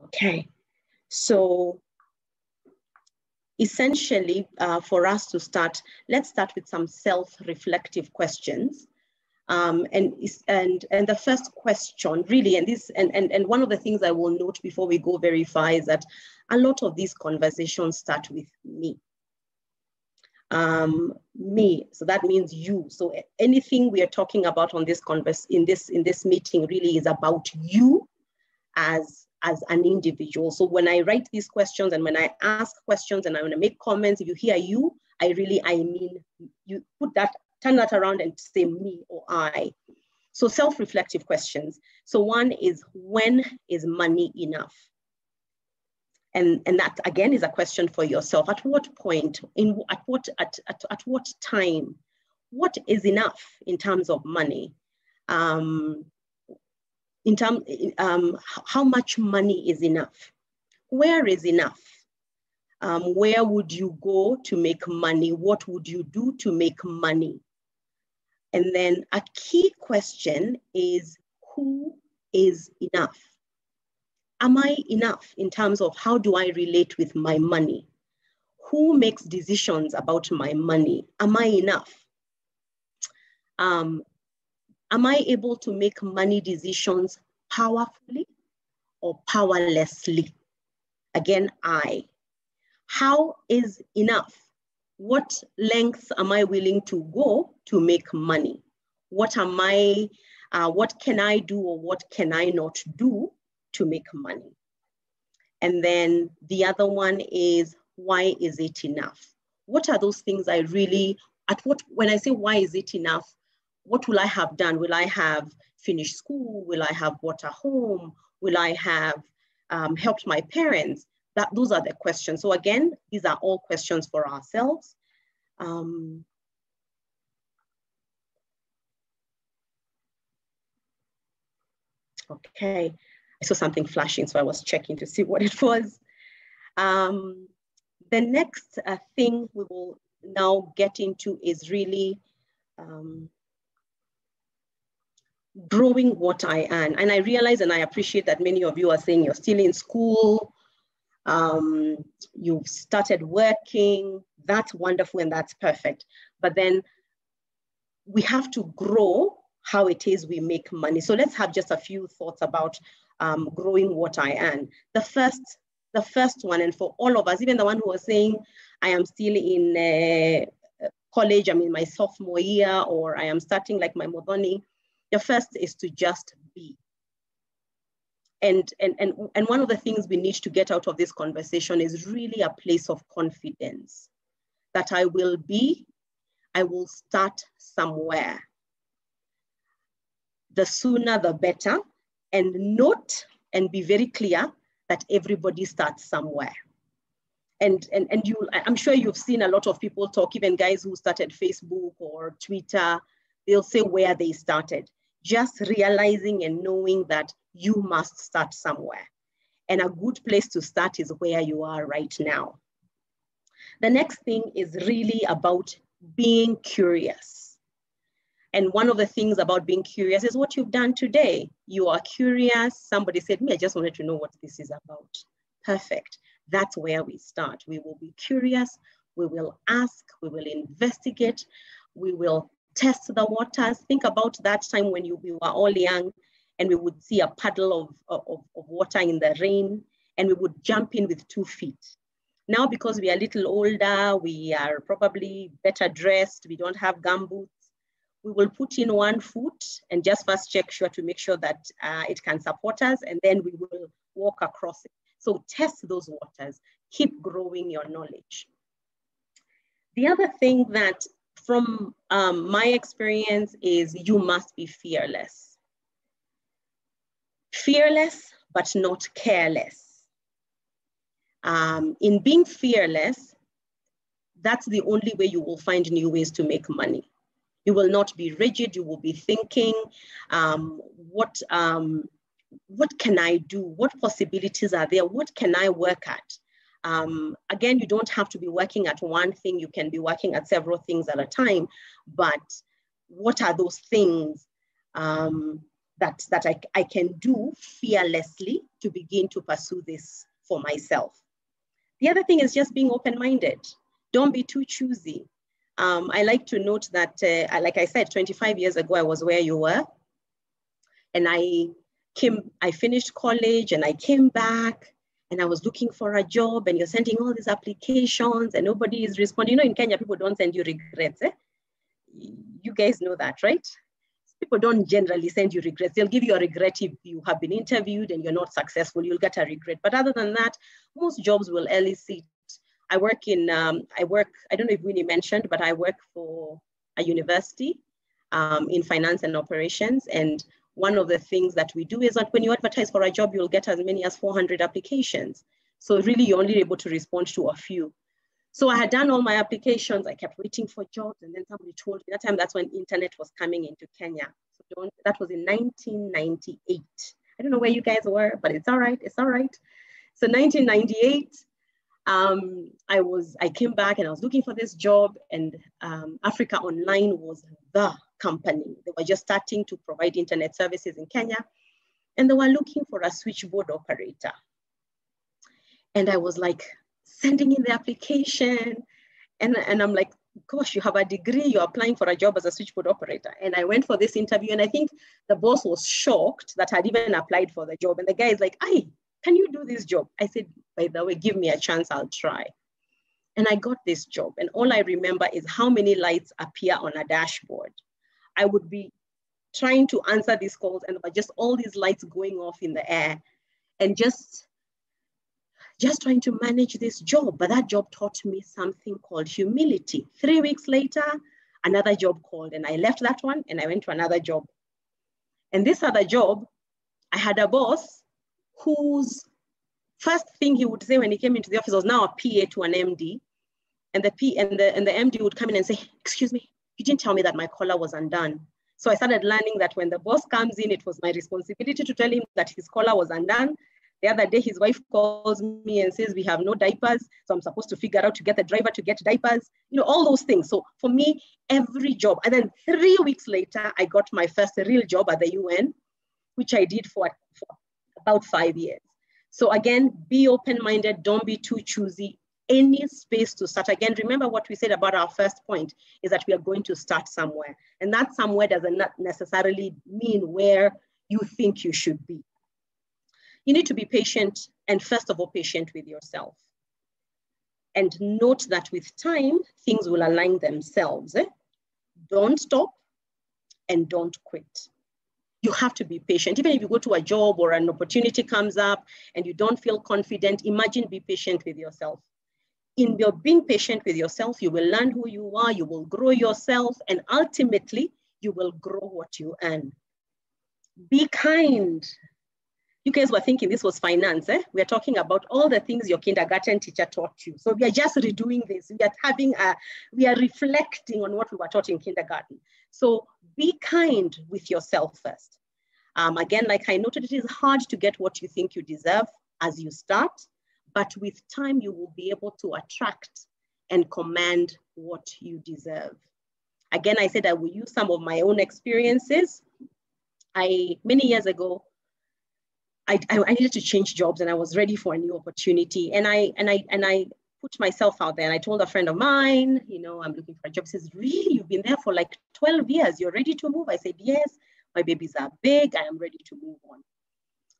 Okay, so essentially for us to start, let's start with some self-reflective questions. And the first question really, and one of the things I will note before we go very far is that a lot of these conversations start with me. Me, so that means you. So anything we are talking about on this in this meeting really is about you as an individual. So when I write these questions and when I ask questions and I want to make comments, if you hear you, I mean you. Turn that around and say me or I. So self-reflective questions. So one is, when is money enough? And that again is a question for yourself. At what point, at what time, what is enough in terms of money? How much money is enough? Where is enough? Where would you go to make money? What would you do to make money? And then a key question is, who is enough? Am I enough in terms of how do I relate with my money? Who makes decisions about my money? Am I enough? Am I able to make money decisions powerfully or powerlessly? Again, I. How is enough? What lengths am I willing to go to make money? What can I do or what can I not do to make money? And then the other one is, why is it enough? What are those things I really, when I say why is it enough, what will I have done? Will I have finished school? Will I have bought a home? Will I have helped my parents? Those are the questions. So again, these are all questions for ourselves. Okay, I saw something flashing, so I was checking to see what it was. The next thing we will now get into is really growing what I am. And I realize and I appreciate that many of you are saying you're still in school, you've started working. That's wonderful and that's perfect. But then we have to grow how it is we make money. So let's have just a few thoughts about growing what I am. The first one, and for all of us, even the one who was saying, I am still in college, I'm in my sophomore year, or I am starting like my modoni, the first is to just be. And one of the things we need to get out of this conversation is really a place of confidence that I will start somewhere. The sooner, the better, and note and be very clear that everybody starts somewhere. And I'm sure you've seen a lot of people talk, even guys who started Facebook or Twitter, they'll say where they started. Just realizing and knowing that you must start somewhere. And a good place to start is where you are right now. The next thing is really about being curious. And one of the things about being curious is what you've done today. You are curious. Somebody said, I just wanted to know what this is about. Perfect. That's where we start. We will be curious. We will ask. We will investigate. We will test the waters. Think about that time when we were all young and we would see a puddle of water in the rain and we would jump in with 2 feet. Now, because we are a little older, we are probably better dressed, we don't have gumboots, we will put in 1 foot and just first check to make sure that it can support us, and then we will walk across it. So test those waters, keep growing your knowledge. The other thing that from my experience is you must be fearless. Fearless, but not careless. In being fearless, that's the only way you will find new ways to make money. You will not be rigid, you will be thinking, what can I do? What possibilities are there? What can I work at? Again, you don't have to be working at one thing, you can be working at several things at a time, but what are those things that I can do fearlessly to begin to pursue this for myself. The other thing is just being open-minded. Don't be too choosy. I like to note that, like I said, 25 years ago, I was where you were. And I finished college and I came back and I was looking for a job, and you're sending all these applications and nobody is responding. You know, in Kenya, people don't send you regrets. You guys know that, right? People don't generally send you regrets. They'll give you a regret if you have been interviewed and you're not successful, you'll get a regret. But other than that, most jobs will elicit. I don't know if Winnie mentioned, but I work for a university in finance and operations. And one of the things that we do is that when you advertise for a job, you'll get as many as 400 applications. So really, you're only able to respond to a few. So I had done all my applications. I kept waiting for jobs. And then somebody told me that's when internet was coming into Kenya. So that was in 1998. I don't know where you guys were, but it's all right. It's all right. So 1998, I came back and I was looking for this job, and Africa Online was the company. They were just starting to provide internet services in Kenya, and they were looking for a switchboard operator. And I was like sending in the application, and I'm like, gosh, you have a degree, you're applying for a job as a switchboard operator. And I went for this interview, and I think the boss was shocked that I'd even applied for the job. And the guy is like, "Hey, can you do this job?" I said, "By the way, give me a chance, I'll try." And I got this job. And all I remember is how many lights appear on a dashboard. I would be trying to answer these calls, and there were just all these lights going off in the air, and just trying to manage this job. But that job taught me something called humility. 3 weeks later, another job called, and I left that one and I went to another job. And this other job, I had a boss whose first thing he would say when he came into the office was now a PA to an MD. And the MD would come in and say, "Excuse me, you didn't tell me that my collar was undone." So I started learning that when the boss comes in, it was my responsibility to tell him that his collar was undone. The other day, his wife calls me and says, "We have no diapers." So I'm supposed to figure out to get the driver to get diapers, all those things. So for me, every job. And then 3 weeks later, I got my first real job at the UN, which I did for about 5 years. So again, be open-minded, don't be too choosy. Any space to start. Again, remember what we said about our first point is that we are going to start somewhere. And that somewhere doesn't necessarily mean where you think you should be. You need to be patient, and first of all, patient with yourself. And note that with time, things will align themselves. Don't stop and don't quit. You have to be patient. Even if you go to a job or an opportunity comes up and you don't feel confident, imagine be patient with yourself. In your being patient with yourself, you will learn who you are, you will grow yourself, and ultimately, you will grow what you earn. Be kind. You guys were thinking this was finance. We're talking about all the things your kindergarten teacher taught you. So we are just redoing this. We are reflecting on what we were taught in kindergarten. So be kind with yourself first. Again, like I noted, it is hard to get what you think you deserve as you start, but with time, you will be able to attract and command what you deserve. Again, I said I will use some of my own experiences. Many years ago, I needed to change jobs, and I was ready for a new opportunity. And I put myself out there, and I told a friend of mine, I'm looking for a job. She says, "Really? You've been there for like 12 years. You're ready to move?" I said, "Yes, my babies are big. I am ready to move on."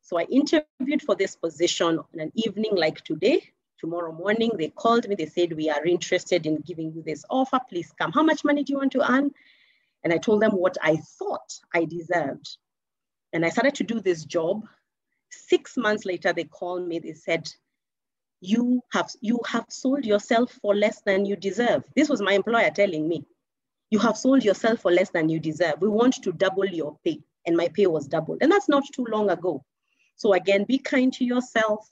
So I interviewed for this position on an evening like today. Tomorrow morning, they called me. They said, "We are interested in giving you this offer. Please come. How much money do you want to earn?" And I told them what I thought I deserved. And I started to do this job. 6 months later, they called me. They said, you have sold yourself for less than you deserve. This was my employer telling me, "You have sold yourself for less than you deserve. We want to double your pay." And my pay was doubled. And that's not too long ago. So again, be kind to yourself.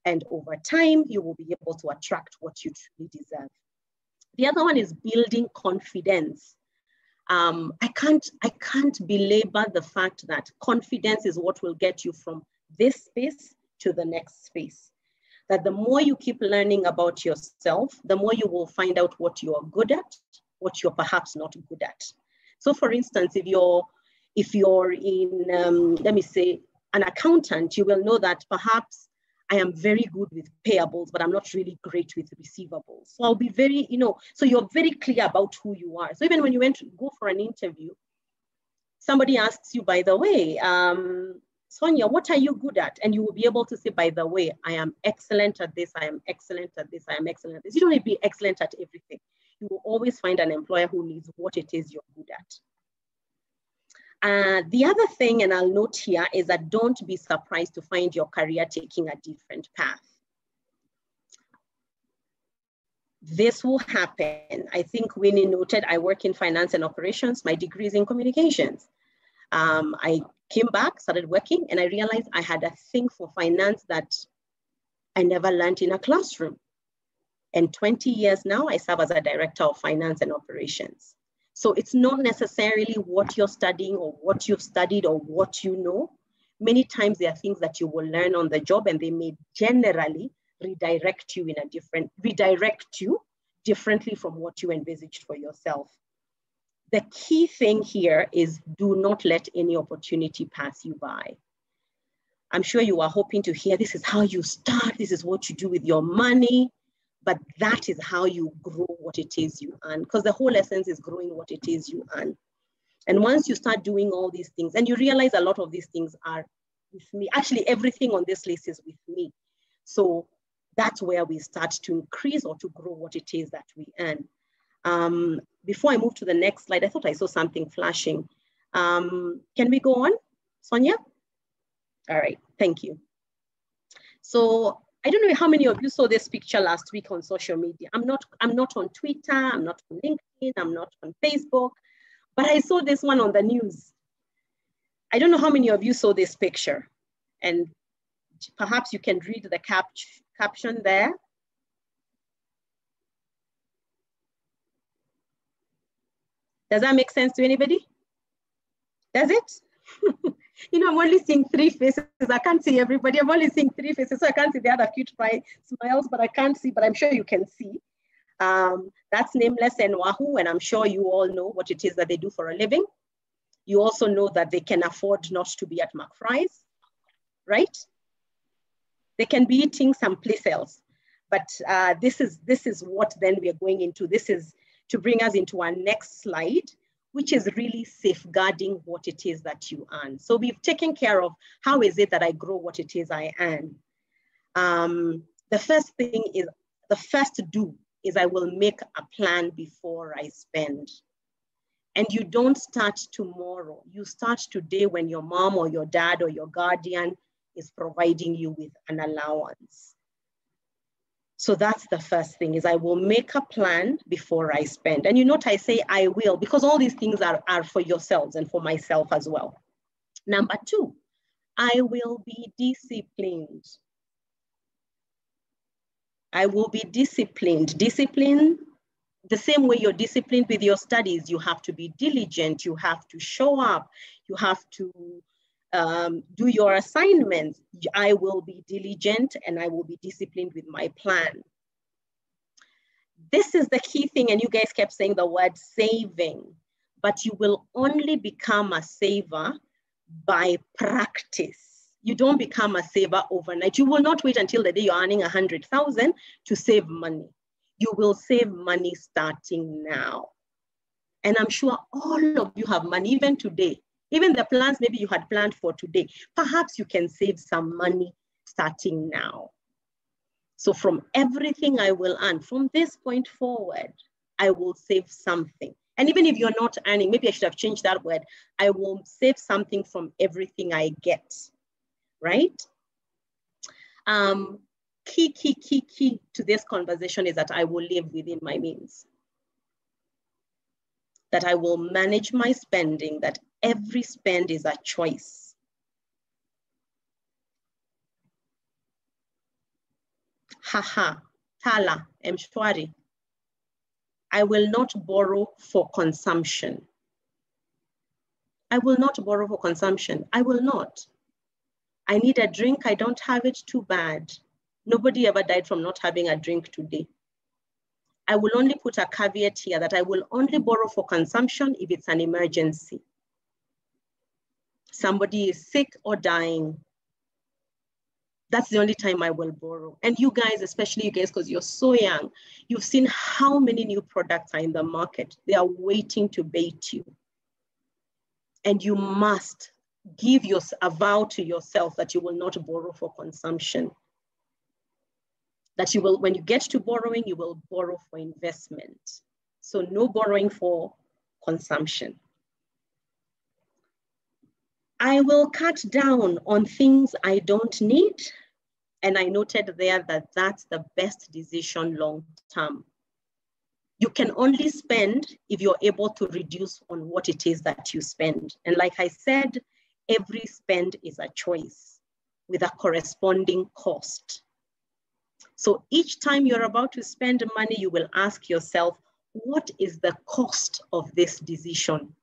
And over time, you will be able to attract what you truly deserve. The other one is building confidence. I can't belabor the fact that confidence is what will get you from this space to the next space. That the more you keep learning about yourself, the more you will find out what you are good at, what you're perhaps not good at. So for instance, if you're in, let me say, an accountant, you will know that perhaps I am very good with payables, but I'm not really great with receivables. So I'll be very, so you're very clear about who you are. So even when you went to go for an interview, somebody asks you, by the way, Sonia, what are you good at? And you will be able to say, by the way, I am excellent at this, I am excellent at this, I am excellent at this. You don't need to be excellent at everything. You will always find an employer who needs what it is you're good at. The other thing, and I'll note here, is that don't be surprised to find your career taking a different path. This will happen. I think Winnie noted, I work in finance and operations. My degree is in communications. I came back, started working, and I realized I had a thing for finance that I never learned in a classroom. And 20 years now, I serve as a director of finance and operations. So it's not necessarily what you're studying or what you've studied or what you know. Many times there are things that you will learn on the job, and they may generally redirect you differently from what you envisaged for yourself. The key thing here is do not let any opportunity pass you by. I'm sure you are hoping to hear, this is how you start, this is what you do with your money, but that is how you grow what it is you earn, because the whole essence is growing what it is you earn. And once you start doing all these things, and you realize a lot of these things are with me, actually everything on this list is with me. So that's where we start to increase or to grow what it is that we earn. Before I move to the next slide, I thought I saw something flashing. Can we go on, Sonia? All right, thank you. So I don't know how many of you saw this picture last week on social media. I'm not on Twitter, I'm not on LinkedIn, I'm not on Facebook, but I saw this one on the news. I don't know how many of you saw this picture, and perhaps you can read the caption there. Does that make sense to anybody? Does it? I'm only seeing 3 faces. I can't see everybody. I'm only seeing 3 faces, so I can't see the other cute smiles, but I can't see, but I'm sure you can see. That's Nameless and Wahoo, and I'm sure you all know what it is that they do for a living. You also know that they can afford not to be at McFry's, right? They can be eating someplace else. But this is what then we are going into. This is to bring us into our next slide, which is really safeguarding what it is that you earn. So we've taken care of how is it that I grow what it is I earn. The first do is I will make a plan before I spend. And you don't start tomorrow. You start today when your mom or your dad or your guardian is providing you with an allowance. So that's the first thing, is I will make a plan before I spend. And you note I say I will, because all these things are for yourselves and for myself as well. Number 2, I will be disciplined. I will be disciplined. Discipline, the same way you're disciplined with your studies, you have to be diligent, you have to show up, you have to do your assignments. I will be diligent and I will be disciplined with my plan. This is the key thing, and you guys kept saying the word saving, but you will only become a saver by practice. You don't become a saver overnight. You will not wait until the day you're earning 100,000 to save money. You will save money starting now. And I'm sure all of you have money, even today. Even the plans maybe you had planned for today, perhaps you can save some money starting now. So from everything I will earn, from this point forward, I will save something. And even if you're not earning, maybe I should have changed that word, I will save something from everything I get, right? Key to this conversation is that I will live within my means. That I will manage my spending, that every spend is a choice. Tala, Mshwari. I will not borrow for consumption. I will not borrow for consumption. I will not. I need a drink, I don't have it, too bad. Nobody ever died from not having a drink today. I will only put a caveat here that I will only borrow for consumption if it's an emergency. Somebody is sick or dying. That's the only time I will borrow. And you guys, especially you guys, because you're so young, you've seen how many new products are in the market. They are waiting to bait you. And you must give a vow to yourself that you will not borrow for consumption. That you will, when you get to borrowing, you will borrow for investment. So no borrowing for consumption. I will cut down on things I don't need. And I noted there that that's the best decision long term. You can only spend if you're able to reduce on what it is that you spend. And like I said, every spend is a choice with a corresponding cost. So each time you're about to spend money, you will ask yourself, what is the cost of this decision?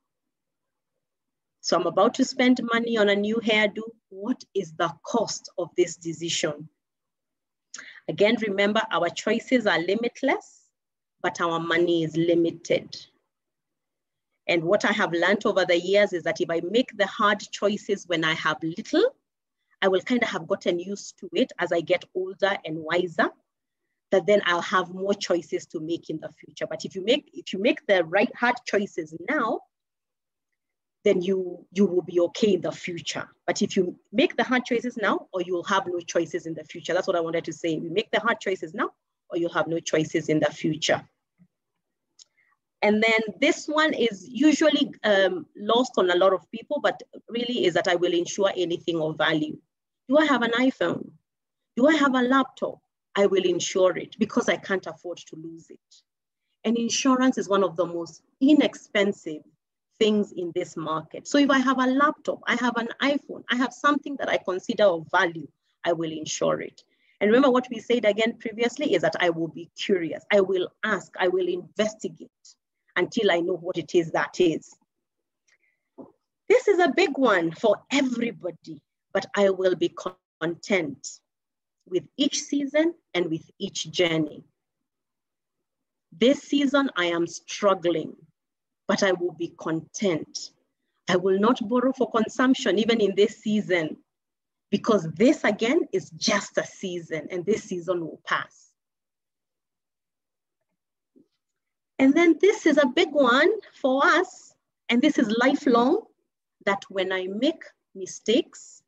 So I'm about to spend money on a new hairdo. What is the cost of this decision? Again, remember, our choices are limitless, but our money is limited. And what I have learned over the years is that if I make the hard choices when I have little, I will kind of have gotten used to it as I get older and wiser, that then I'll have more choices to make in the future. But if you make the right hard choices now, then you will be okay in the future. But if you make the hard choices now, or you'll have no choices in the future. That's what I wanted to say. You make the hard choices now, or you'll have no choices in the future. And then this one is usually lost on a lot of people, but really is that I will insure anything of value. Do I have an iPhone? Do I have a laptop? I will insure it because I can't afford to lose it. And insurance is one of the most inexpensive things in this market. So if I have a laptop, I have an iPhone, I have something that I consider of value, I will insure it. And remember what we said again previously is that I will be curious. I will ask, I will investigate until I know what it is that is. This is a big one for everybody, but I will be content with each season and with each journey. This season, I am struggling, but I will be content. I will not borrow for consumption even in this season, because this again is just a season and this season will pass. And then this is a big one for us, and this is lifelong, that when I make mistakes,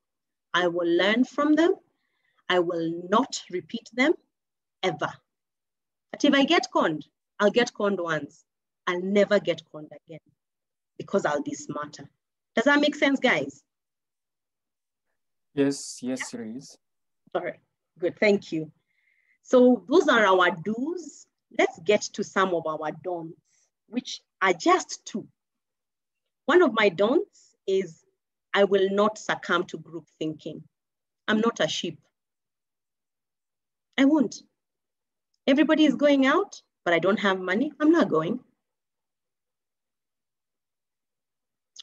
I will learn from them. I will not repeat them ever. But if I get conned, I'll get conned once. I'll never get conned again because I'll be smarter. Does that make sense, guys? Yes, it is. All right, good, thank you. So those are our do's. Let's get to some of our don'ts, which are just two. One of my don'ts is I will not succumb to group thinking. I'm not a sheep. I won't. Everybody is going out, but I don't have money. I'm not going.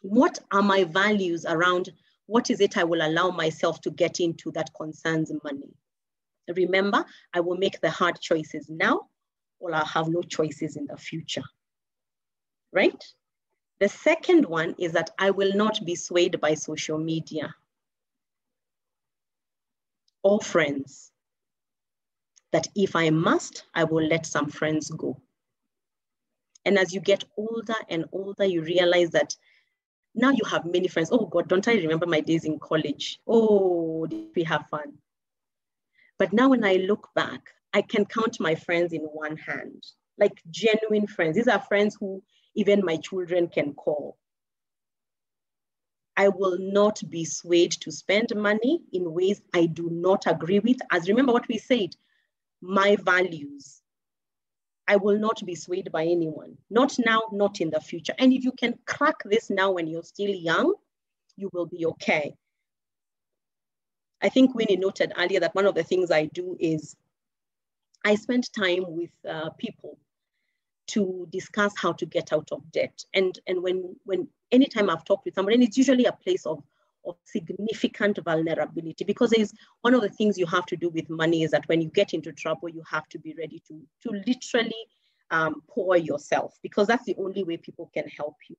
What are my values around what is it I will allow myself to get into that concerns money? Remember, I will make the hard choices now, or I'll have no choices in the future, right? The second one is that I will not be swayed by social media or friends. That if I must, I will let some friends go. And as you get older and older, you realize that now you have many friends. Oh God, don't I remember my days in college? Oh, did we have fun? But now when I look back, I can count my friends in one hand, like genuine friends. These are friends who even my children can call. I will not be swayed to spend money in ways I do not agree with. As remember what we said, my values. I will not be swayed by anyone. Not now, not in the future. And if you can crack this now when you're still young, you will be okay. I think Winnie noted earlier that one of the things I do is I spend time with people to discuss how to get out of debt. And when anytime I've talked with somebody, and it's usually a place of significant vulnerability, because is one of the things you have to do with money is that when you get into trouble, you have to be ready to literally pour yourself, because that's the only way people can help you.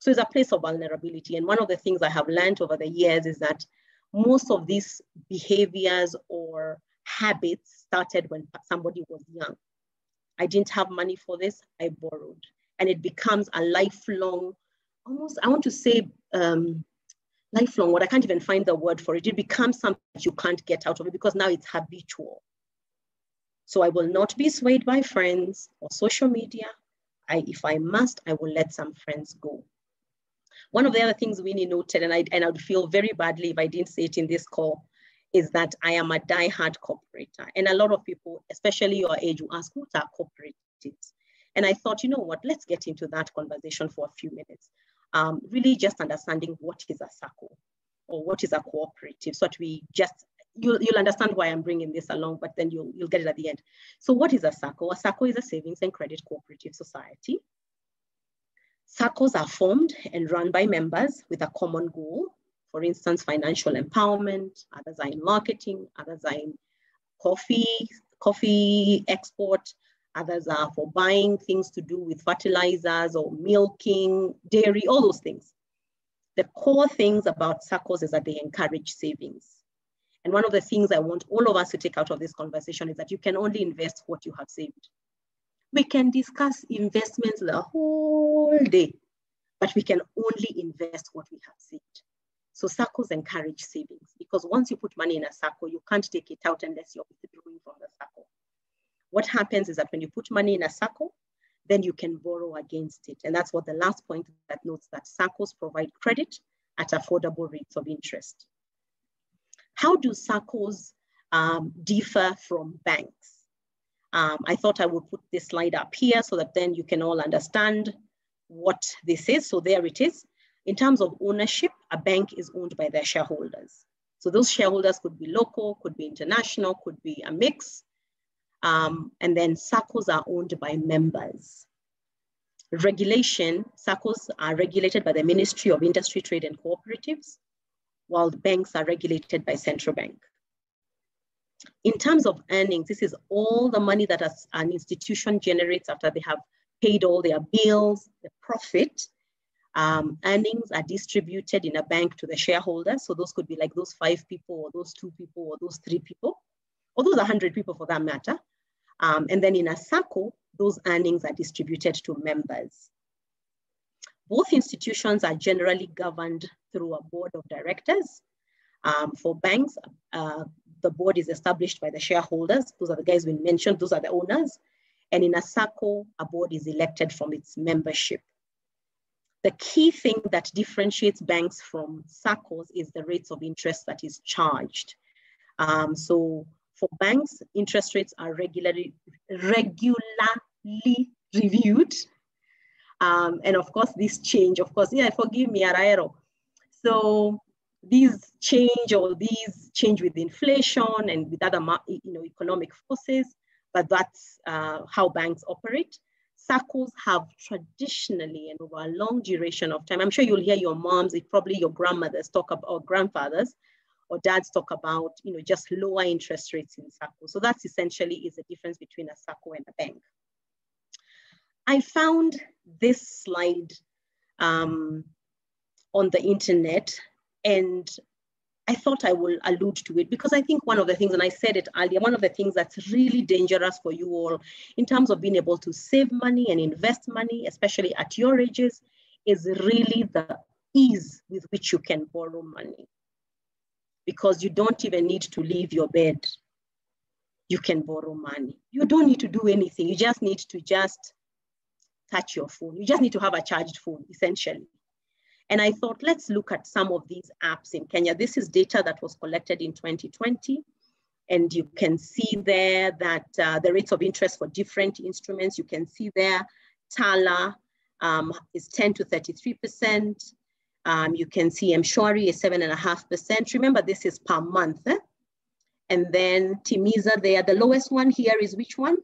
So it's a place of vulnerability. And one of the things I have learned over the years is that most of these behaviors or habits started when somebody was young. I didn't have money for this, I borrowed. And it becomes a lifelong, almost, I want to say lifelong, what I can't even find the word for it. It becomes something that you can't get out of it because now it's habitual. So I will not be swayed by friends or social media. If I must, I will let some friends go. One of the other things Winnie noted, and I would feel very badly if I didn't say it in this call, is that I am a diehard cooperator. And a lot of people, especially your age, will ask, what are cooperatives? And I thought, you know what, let's get into that conversation for a few minutes. Really just understanding what is a SACCO or what is a cooperative, so that we just, you'll understand why I'm bringing this along, but then you'll get it at the end. So what is a SACCO? A SACCO is a savings and credit cooperative society. SACCOs are formed and run by members with a common goal. For instance, financial empowerment, others are in marketing, others are in coffee export, others are for buying things to do with fertilizers or milking, dairy, all those things. The core things about SACCOs is that they encourage savings. And one of the things I want all of us to take out of this conversation is that you can only invest what you have saved. We can discuss investments the whole day, but we can only invest what we have saved. So SACCOs encourage savings because once you put money in a SACCO, you can't take it out unless you're withdrawing from the SACCO. What happens is that when you put money in a SACCO, then you can borrow against it. And that's what the last point that notes that SACCOs provide credit at affordable rates of interest. How do SACCOs differ from banks? I thought I would put this slide up here so that then you can all understand what this is. So there it is. In terms of ownership, a bank is owned by their shareholders. So those shareholders could be local, could be international, could be a mix. And then SACCOs are owned by members. Regulation, SACCOs are regulated by the Ministry of Industry, Trade and Cooperatives, while the banks are regulated by central bank. In terms of earnings, this is all the money that an institution generates after they have paid all their bills, the profit. Earnings are distributed in a bank to the shareholders. So those could be like those 5 people or those 2 people or those 3 people, or those 100 people for that matter. And then in a SACCO, those earnings are distributed to members. Both institutions are generally governed through a board of directors. For banks, the board is established by the shareholders. Those are the guys we mentioned, those are the owners. And in a SACCO, a board is elected from its membership. The key thing that differentiates banks from SACCOs is the rates of interest that is charged. So for banks, interest rates are regularly reviewed. And of course, this change, of course, forgive me, Araero. So these change with inflation and with other economic forces, but that's how banks operate. SACCOs have traditionally and over a long duration of time, I'm sure you'll hear your moms, probably your grandmothers talk about, or grandfathers or dads talk about, just lower interest rates in SACCO. So that's essentially is the difference between a SACCO and a bank. I found this slide on the internet, and I thought I will allude to it because I think one of the things, and I said it earlier, one of the things that's really dangerous for you all in terms of being able to save money and invest money, especially at your ages, is really the ease with which you can borrow money. Because you don't even need to leave your bed. You can borrow money. You don't need to do anything. You just need to touch your phone. You just need to have a charged phone, essentially. And I thought, let's look at some of these apps in Kenya. This is data that was collected in 2020. And you can see there that the rates of interest for different instruments, you can see there, Tala is 10 to 33%. You can see Mshwari is 7.5%. Remember, this is per month. And then Timiza there, the lowest one here is which one?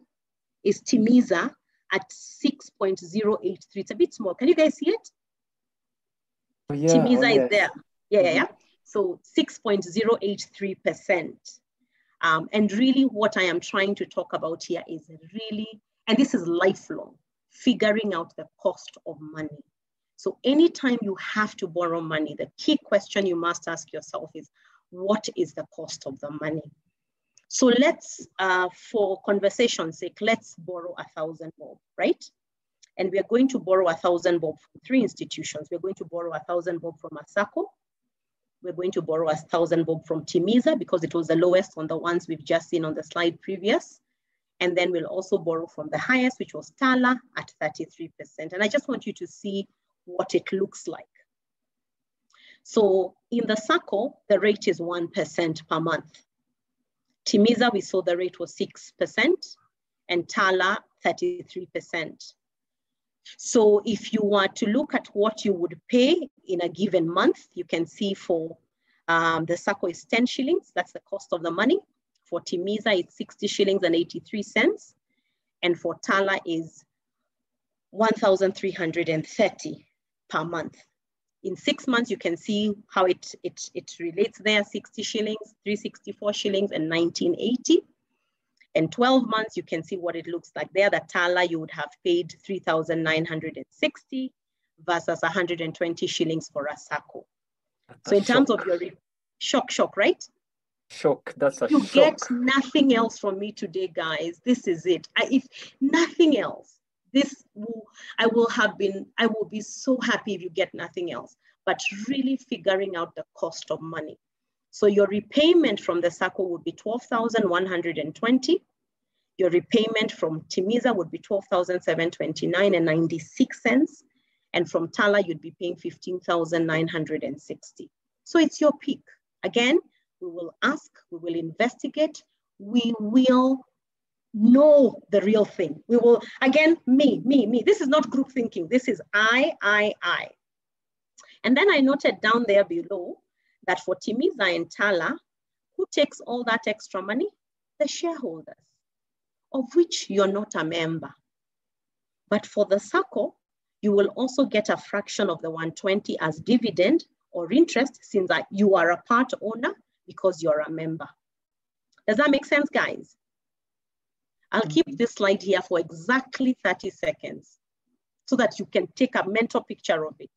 Is Timiza at 6.083. It's a bit small. Can you guys see it? Yeah, Timiza is there. Yeah. So 6.083%. And really what I am trying to talk about here is really, and this is lifelong, figuring out the cost of money. So anytime you have to borrow money, the key question you must ask yourself is, what is the cost of the money? So let's, for conversation's sake, let's borrow 1,000 bob, right? And we are going to borrow 1,000 bob from 3 institutions. We're going to borrow 1,000 bob from Asako. We're going to borrow 1,000 bob from Timiza because it was the lowest on the ones we've just seen on the slide previous. And then we'll also borrow from the highest, which was Tala at 33%. And I just want you to see what it looks like. So in the Sako, the rate is 1% per month. Timiza, we saw the rate was 6%, and Tala, 33%. So if you were to look at what you would pay in a given month, you can see for the Sako is 10 shillings. That's the cost of the money. For Timiza, it's 60 shillings and 83 cents. And for Tala is 1,330 per month. In 6 months, you can see how it relates there, 60 shillings, 364 shillings, and 1980. In 12 months, you can see what it looks like there. The Tala, you would have paid 3,960 versus 120 shillings for a Sako. So in terms of your shock, right? Shock, that's a you shock. You get nothing else from me today, guys. This is it. If nothing else, I will be so happy if you get nothing else, but really figuring out the cost of money. So your repayment from the Sako would be 12,120. Your repayment from Timiza would be 12,729 and 96 cents. And from Tala, you'd be paying 15,960. So it's your pick. Again, we will ask, we will investigate, we will know the real thing. We will, again, me. This is not group thinking. This is I. And then I noted down there below that for Timiza and Tala, who takes all that extra money? The shareholders, of which you're not a member. But for the Sako, you will also get a fraction of the 120 as dividend or interest, since that you are a part owner because you're a member. Does that make sense, guys? I'll keep this slide here for exactly 30 seconds so that you can take a mental picture of it.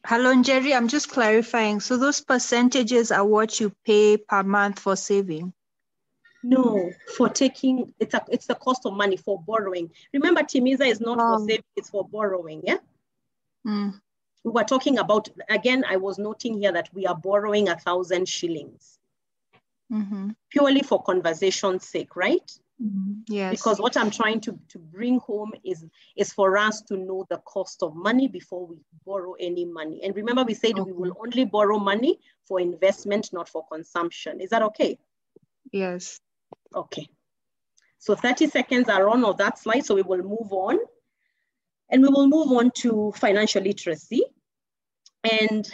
Hello, Njeri, I'm just clarifying. So those percentages are what you pay per month for saving? No, for taking, it's the cost of money for borrowing. Remember, Timiza is not for saving, it's for borrowing, yeah? We were talking about, again, I was noting here that we are borrowing 1,000 shillings. Purely for conversation's sake, right? Yes. Because what I'm trying to bring home is for us to know the cost of money before we borrow any money. And remember, we said we will only borrow money for investment, not for consumption. Is that okay? Yes. Okay. So 30 seconds are on of that slide. So we will move on. And we will move on to financial literacy. And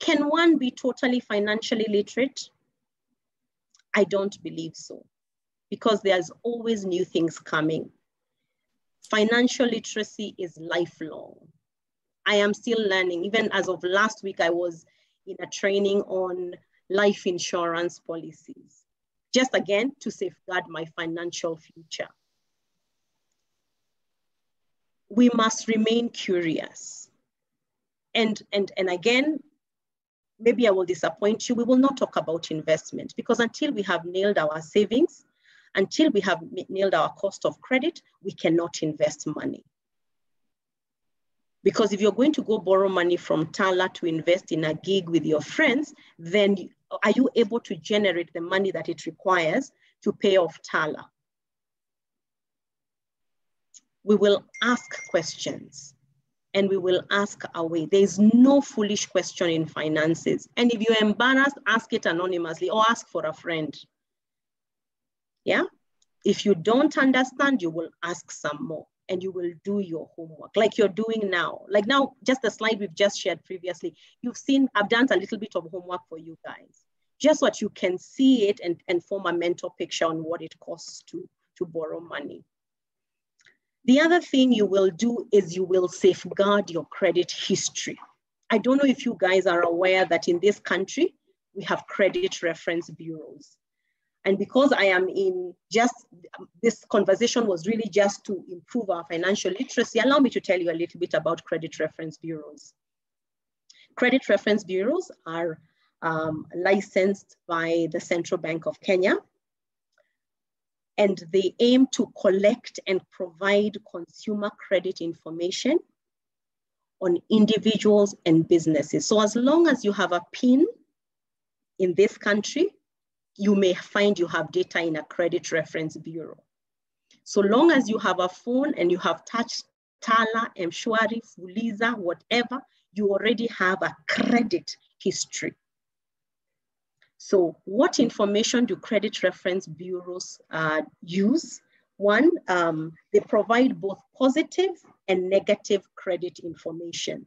can one be totally financially literate? I don't believe so, because there's always new things coming. Financial literacy is lifelong. I am still learning. Even as of last week, I was in a training on life insurance policies, just again to safeguard my financial future. We must remain curious. And again, maybe I will disappoint you, we will not talk about investment, because until we have nailed our savings, until we have nailed our cost of credit, we cannot invest money. Because if you're going to go borrow money from Tala to invest in a gig with your friends, then are you able to generate the money that it requires to pay off Tala? We will ask questions and we will ask away. There's no foolish question in finances. And if you're embarrassed, ask it anonymously or ask for a friend. Yeah? If you don't understand, you will ask some more and you will do your homework like you're doing now. Like now, just the slide we've just shared previously, you've seen, I've done a little bit of homework for you guys. Just what you can see it and form a mental picture on what it costs to borrow money. The other thing you will do is you will safeguard your credit history. I don't know if you guys are aware that in this country, we have credit reference bureaus. And because I am in this conversation was really just to improve our financial literacy, allow me to tell you a little bit about credit reference bureaus. Credit reference bureaus are licensed by the Central Bank of Kenya, and they aim to collect and provide consumer credit information on individuals and businesses. So as long as you have a PIN in this country, you may find you have data in a credit reference bureau. So long as you have a phone and you have touched Tala, Mshwari, Fuliza, whatever, you already have a credit history. So what information do credit reference bureaus use? One, they provide both positive and negative credit information.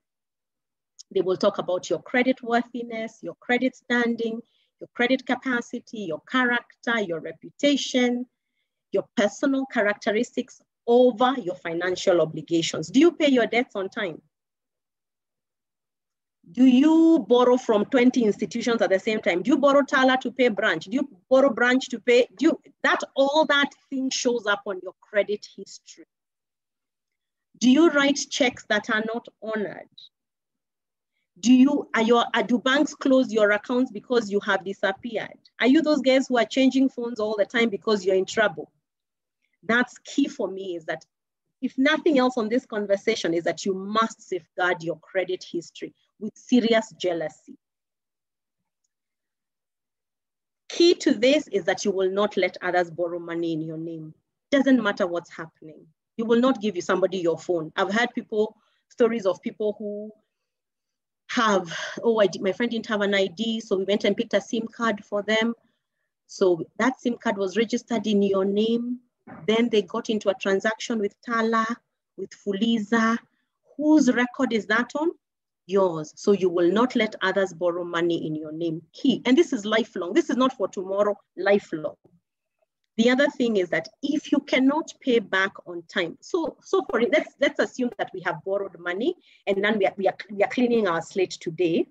They will talk about your credit worthiness, your credit standing, your credit capacity, your character, your reputation, your personal characteristics over your financial obligations. Do you pay your debts on time? Do you borrow from 20 institutions at the same time? Do you borrow Tala to pay branch? Do you borrow branch to pay? All that thing shows up on your credit history. Do you write checks that are not honored? Do banks close your accounts because you have disappeared? Are you those guys who are changing phones all the time because you're in trouble? That's key for me, is that if nothing else on this conversation, is that you must safeguard your credit history with serious jealousy. Key to this is that you will not let others borrow money in your name. Doesn't matter what's happening. You will not give somebody your phone. I've heard stories of people who have, my friend didn't have an ID, so we went and picked a SIM card for them. So that SIM card was registered in your name. Then they got into a transaction with Tala, with Fuliza. Whose record is that on? Yours. So you will not let others borrow money in your name. Key. And this is lifelong. This is not for tomorrow, lifelong. The other thing is that if you cannot pay back on time, let's assume that we have borrowed money and then we are cleaning our slate today,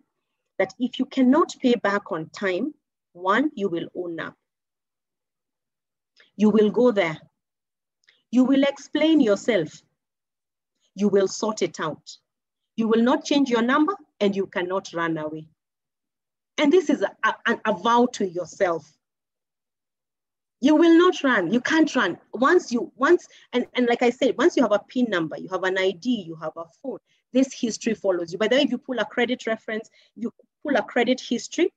that if you cannot pay back on time, one, you will own up. You will go there. You will explain yourself. You will sort it out. You will not change your number and you cannot run away. And this is a vow to yourself. You will not run. You can't run. And like I said, once you have a PIN number, you have an ID, you have a phone, this history follows you. By the way, if you pull a credit reference, you pull a credit history,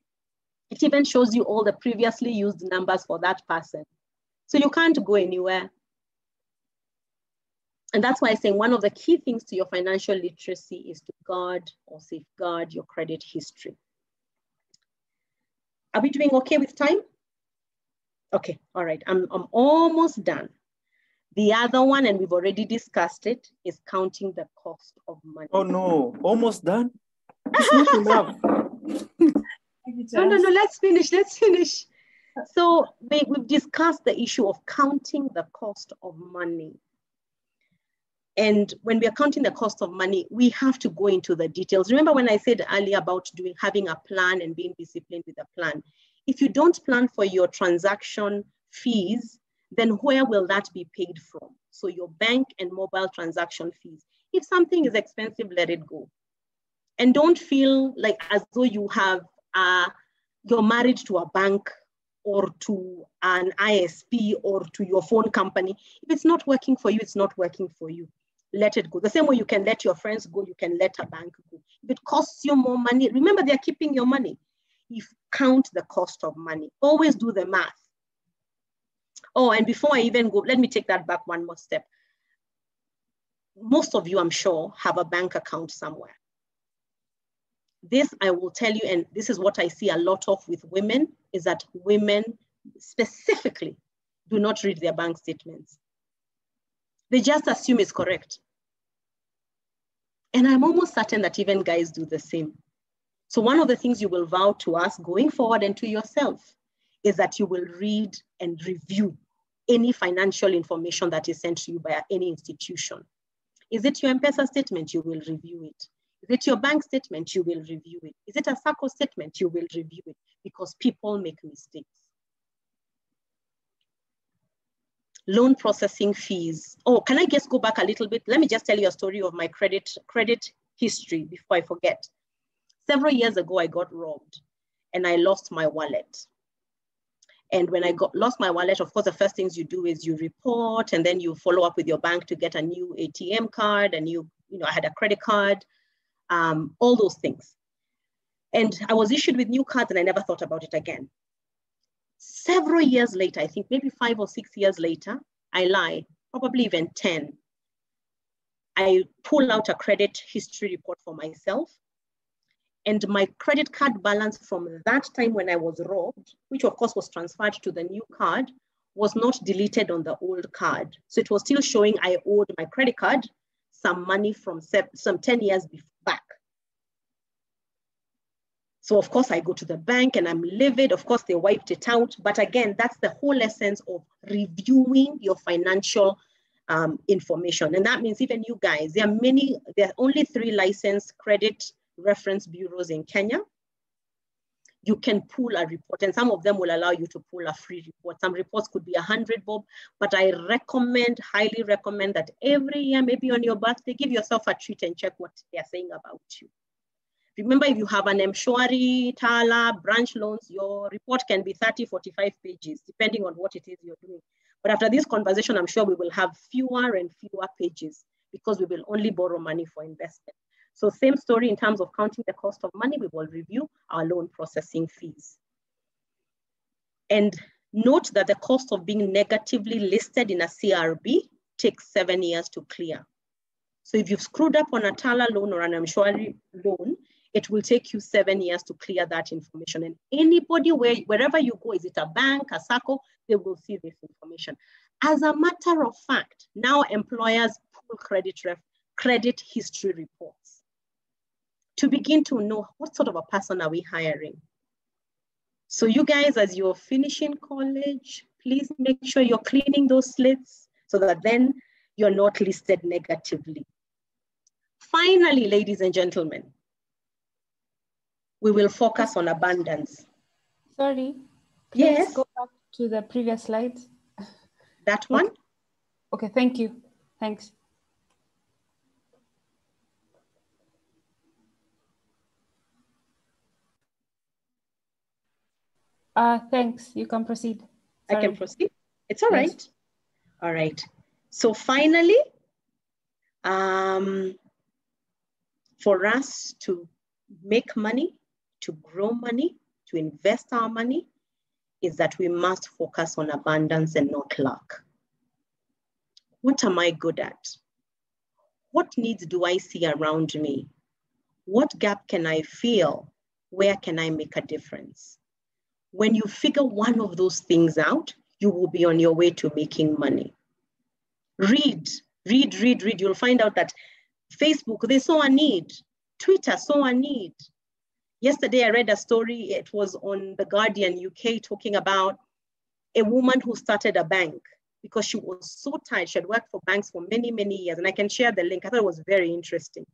it even shows you all the previously used numbers for that person. So you can't go anywhere. And that's why I'm saying one of the key things to your financial literacy is to guard or safeguard your credit history. Are we doing okay with time? Okay, all right, I'm almost done. The other one, and we've already discussed it, is counting the cost of money. Oh no, almost done? It's not enough. No, let's finish. So we've discussed the issue of counting the cost of money. And when we are counting the cost of money, we have to go into the details. Remember when I said earlier about having a plan and being disciplined with a plan? If you don't plan for your transaction fees, then where will that be paid from? So your bank and mobile transaction fees. If something is expensive, let it go. And don't feel like as though you have, you're married to a bank or to an ISP or to your phone company. If it's not working for you, it's not working for you. Let it go. The same way you can let your friends go, you can let a bank go. If it costs you more money, remember they're keeping your money. If count the cost of money, always do the math. Oh, and before I even go, let me take that back one more step. Most of you, I'm sure, have a bank account somewhere. This I will tell you, and this is what I see a lot of with women, is that women specifically do not read their bank statements. They just assume it's correct. And I'm almost certain that even guys do the same. So one of the things you will vow to us going forward and to yourself is that you will read and review any financial information that is sent to you by any institution. Is it your M-Pesa statement? You will review it. Is it your bank statement? You will review it. Is it a SACCO statement? You will review it, because people make mistakes. Loan processing fees. Oh, can I just go back a little bit? Let me just tell you a story of my credit history before I forget. Several years ago, I got robbed and I lost my wallet. And when I lost my wallet, of course, the first things you do is you report, and then you follow up with your bank to get a new ATM card, and I had a credit card, all those things. And I was issued with new cards, and I never thought about it again. Several years later, I think maybe 5 or 6 years later, I lie, probably even 10, I pull out a credit history report for myself. And my credit card balance from that time when I was robbed, which of course was transferred to the new card, was not deleted on the old card. So it was still showing I owed my credit card some money from some 10 years back. So of course I go to the bank and I'm livid. Of course they wiped it out. But again, that's the whole essence of reviewing your financial information. And that means even you guys, there are only 3 licensed credit reference bureaus in Kenya. You can pull a report, and some of them will allow you to pull a free report. Some reports could be 100 bob, but I highly recommend that every year, maybe on your birthday, give yourself a treat and check what they're saying about you. Remember, if you have an Mshwari, Tala, branch loans, your report can be 30, 45 pages, depending on what it is you're doing. But after this conversation, I'm sure we will have fewer and fewer pages, because we will only borrow money for investment. So same story in terms of counting the cost of money, we will review our loan processing fees. And note that the cost of being negatively listed in a CRB takes 7 years to clear. So if you've screwed up on a Tala loan or an Mshwari loan, it will take you 7 years to clear that information. And anybody, wherever you go, is it a bank, a SACCO, they will see this information. As a matter of fact, now employers pull credit history reports to begin to know what sort of a person are we hiring. So you guys, as you're finishing college, please make sure you're cleaning those slates so that then you're not listed negatively. Finally, ladies and gentlemen, we will focus on abundance. Sorry, yes. Go back to the previous slide. That one? Okay, thank you. Thanks. Thanks. You can proceed. Sorry. I can proceed? It's all right. Yes. All right. So finally, for us to make money, to grow money, to invest our money, is that we must focus on abundance and not luck. What am I good at? What needs do I see around me? What gap can I fill? Where can I make a difference? When you figure one of those things out, you will be on your way to making money. Read. You'll find out that Facebook, they saw a need. Twitter saw a need. Yesterday, I read a story. It was on The Guardian UK talking about a woman who started a bank because she was so tired. She had worked for banks for many, many years. And I can share the link. I thought it was very interesting.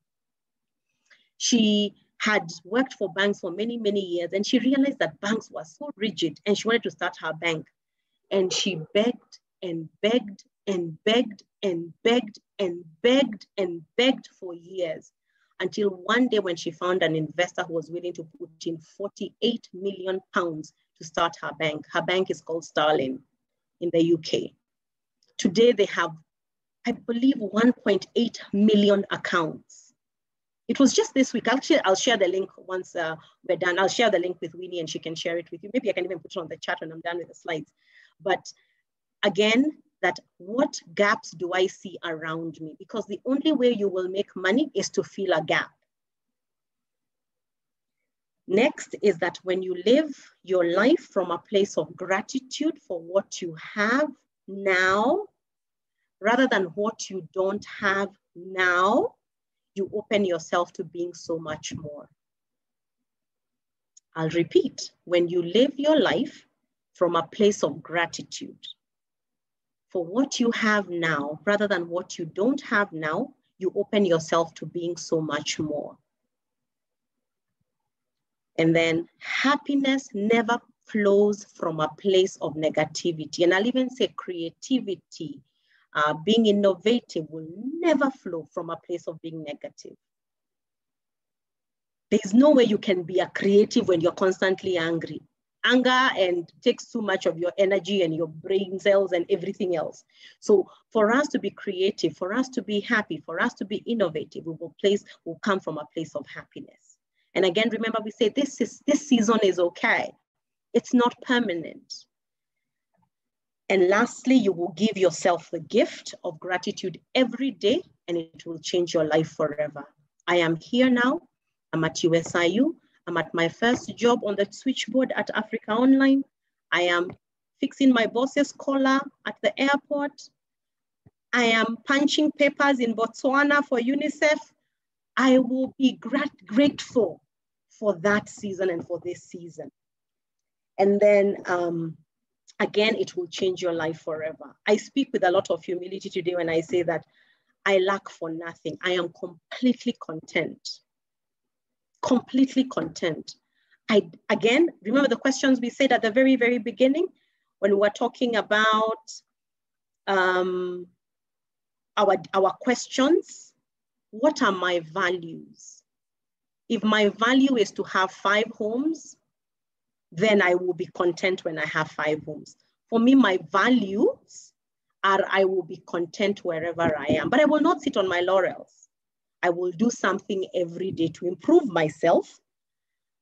She had worked for banks for many, many years, and she realized that banks were so rigid, and she wanted to start her bank. And she begged and begged and begged and begged and begged and begged for years, until one day when she found an investor who was willing to put in 48 million pounds to start her bank. Her bank is called Starling in the UK. Today they have, I believe, 1.8 million accounts. It was just this week. Actually, I'll share the link once we're done. I'll share the link with Winnie and she can share it with you. Maybe I can even put it on the chat when I'm done with the slides. But again, that what gaps do I see around me? Because the only way you will make money is to fill a gap. Next is that when you live your life from a place of gratitude for what you have now, rather than what you don't have now, you open yourself to being so much more. I'll repeat, when you live your life from a place of gratitude, for what you have now, rather than what you don't have now, you open yourself to being so much more. And then happiness never flows from a place of negativity. And I'll even say creativity, being innovative will never flow from a place of being negative. There's no way you can be a creative when you're constantly angry. Anger and takes too much of your energy and your brain cells and everything else. So for us to be creative, for us to be happy, for us to be innovative, will come from a place of happiness. And again, remember, we say this season is okay. It's not permanent. And lastly, you will give yourself the gift of gratitude every day, and it will change your life forever. I am here now. I'm at USIU. I'm at my first job on the switchboard at Africa Online. I am fixing my boss's collar at the airport. I am punching papers in Botswana for UNICEF. I will be grateful for that season and for this season. And then again, it will change your life forever. I speak with a lot of humility today when I say that I lack for nothing. I am completely content. Completely content. Again, remember the questions we said at the very, very beginning when we were talking about our questions. What are my values? If my value is to have 5 homes, then I will be content when I have 5 homes. For me, my values are I will be content wherever I am, but I will not sit on my laurels. I will do something every day to improve myself,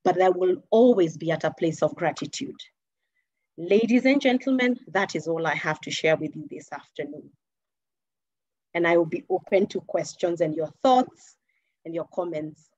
but I will always be at a place of gratitude. Ladies and gentlemen, that is all I have to share with you this afternoon. And I will be open to questions and your thoughts and your comments